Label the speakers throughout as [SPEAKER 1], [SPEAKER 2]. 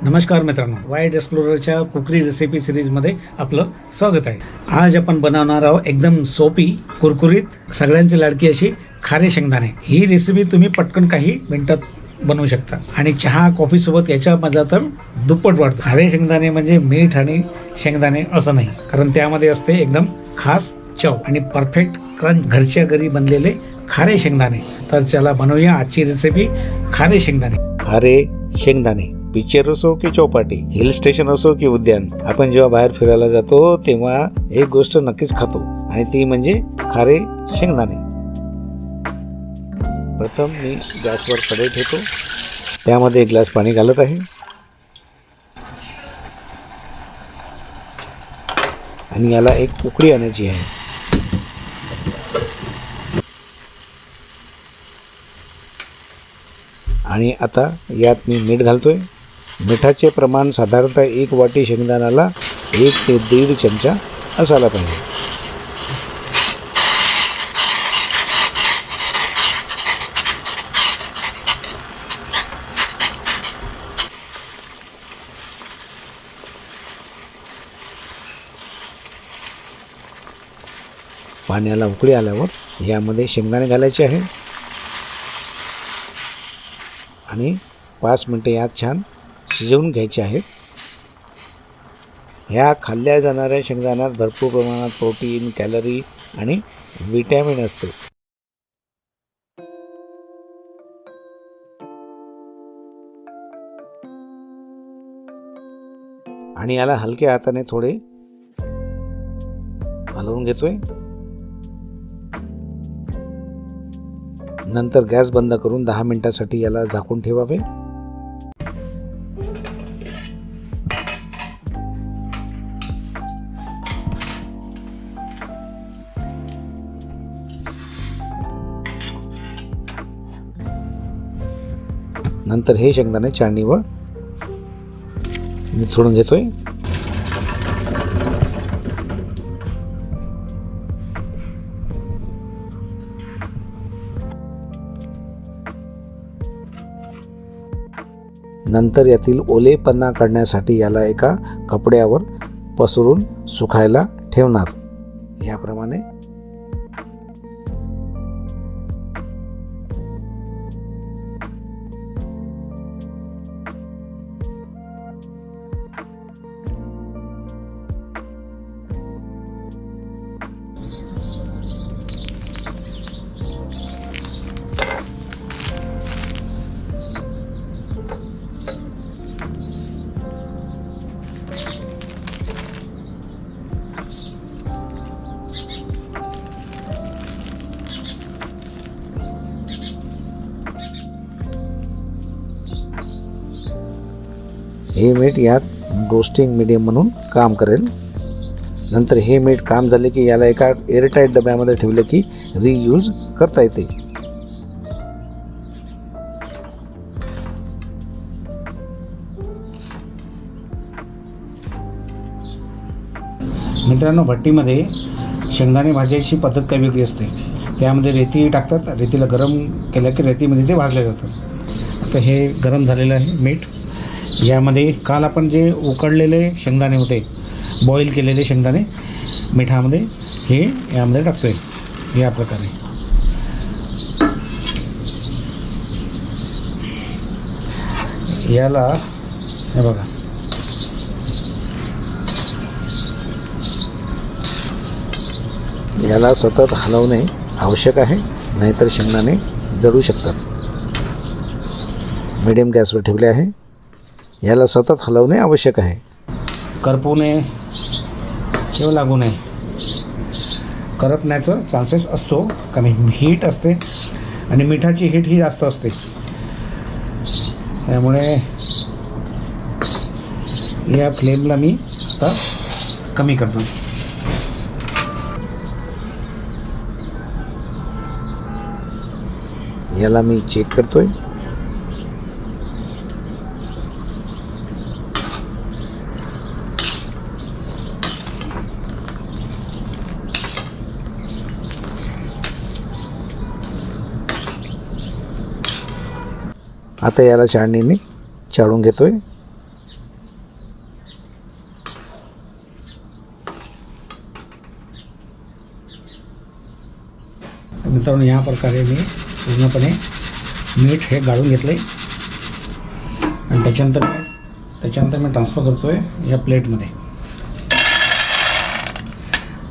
[SPEAKER 1] नमस्कार मित्रांनो, वाईल्ड एक्सप्लोररच्या कुकरी रेसिपी सिरीजमध्ये आपलं स्वागत आहे. आज आपण बनवणार आहोत एकदम सोपी, कुरकुरीत, सगळ्यांची लाडकी अशी खारे शेंगदाणे. ही रेसिपी तुम्ही पटकन काही मिनिटात बनवू शकता आणि चहा कॉफी सोबत याचा मजा तर दुप्पट वाढतो. खारे शेंगदाणे म्हणजे मीठ आणि शेंगदाणे असं नाही, कारण त्यामध्ये असते एकदम खास चव आणि परफेक्ट क्रंच. घरच्या घरी बनलेले खारे शेंगदाणे. तर चला बनवूया आजची रेसिपी खारे शेंगदाणे.
[SPEAKER 2] खारे शेंगदाणे. पिक्चर असो की चौपाटी, हिल स्टेशन असो की उद्यान, आपण जेव्हा बाहेर फिरायला जातो तेव्हा एक गोष्ट नक्कीच खातो आणि ती म्हणजे खारे शेंगदाणे. प्रथम मी गॅसवर कढई ठेवतो, त्यामध्ये एक ग्लास पाणी घालत आहे आणि याला एक उकळी आणायची आहे. आणि आता यात मी मीठ घालतोय. मिठाचे प्रमाण साधारणतः 1 वाटी शेंगदाण्याला 1 ते 1.5 चमचा असायला पाहिजे. पाण्याला उकळी आल्यावर यामध्ये शेंगदाणे घालायचे आहे आणि 5 मिनिटे यात छान शिजवून घ्यायचे आहेत. ह्या खाल्ल्या जाणाऱ्या शेंगदाण्यात भरपूर प्रमाणात प्रोटीन, कॅलरी आणि विटॅमिन असते. आणि याला हलक्या हाताने थोडे हलवून घेतोय. नंतर गॅस बंद करून 10 मिनिटांसाठी याला झाकून ठेवावे. नंतर हे शेंगदाणे चाळणीवर निथळून घेतोय. नंतर यातील ओलेपणा काढण्यासाठी याला एका कपड्यावर पसरून सुकायला ठेवणार. याप्रमाणे हे मीठ यात रोस्टिंग मीडियम म्हणून काम करेल. नंतर हे मीठ काम झाले की याला एका एअरटाईट डब्यामध्ये ठेवले की रियूज करता येते.
[SPEAKER 1] मित्रांनो, भट्टीमध्ये शेंगदाणे भाजायची पद्धत काही वेगळी असते. त्यामध्ये रेती टाकतात. रेतीला गरम केलं की रेतीमध्ये ते भाजले जातात. आता हे गरम झालेलं आहे मीठ. यामध्ये काल आपण जे उकडलेले शेंगदाणे होते, बॉईल केलेले शेंगदाणे मिठामध्ये हे यामध्ये टाकतोय. या प्रकारे याला हे बघा,
[SPEAKER 2] याला सतत हलवणे आवश्यक आहे, नाहीतर शेंगदाणे जळू शकतात. मीडियम गॅसवर ठेवले आहे. याला सतत हलवणे आवश्यक आहे.
[SPEAKER 1] करपू नये किंवा लागू नये. करपण्याचं चान्सेस असतो, कारण हीट असते आणि मिठाची हीट ही जास्त असते. त्यामुळे या फ्लेमला मी आता कमी करतो.
[SPEAKER 2] याला मी चेक करतोय. आता याला चाळणीने चाळून घेतोय.
[SPEAKER 1] मित्रांनो या प्रकारे मी पूर्णपणे मीठ हे गाळून घेतलं आहे आणि त्याच्यानंतर मी ट्रान्सफर करतो आहे या प्लेटमध्ये.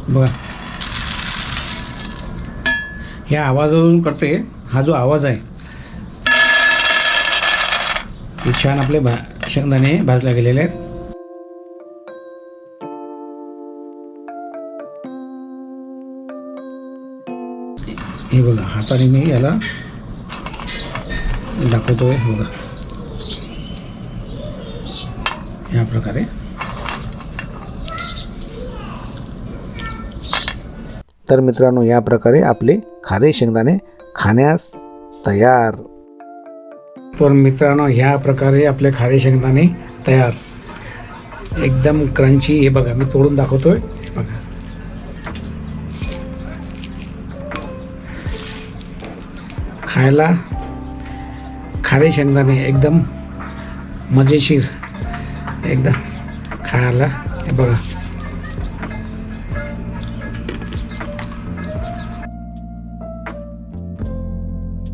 [SPEAKER 1] बघा ह्या आवाजावरून करते. हा जो आवाज आहे हे छान आपले शेंगदाणे भाजले गेलेले आहेत. हे बघा हाताने मी याला दाखवतोय. बघा या प्रकारे
[SPEAKER 2] तर मित्रांनो या प्रकारे आपले खारे शेंगदाणे खाण्यास तयार.
[SPEAKER 1] तर मित्रांनो ह्या प्रकारे आपले खारे शेंगदाणे तयार. एकदम क्रंची. हे बघा मी तोडून दाखवतोय. बघा खायला खारे शेंगदाणे एकदम मजेशीर एकदम खायला. हे बघा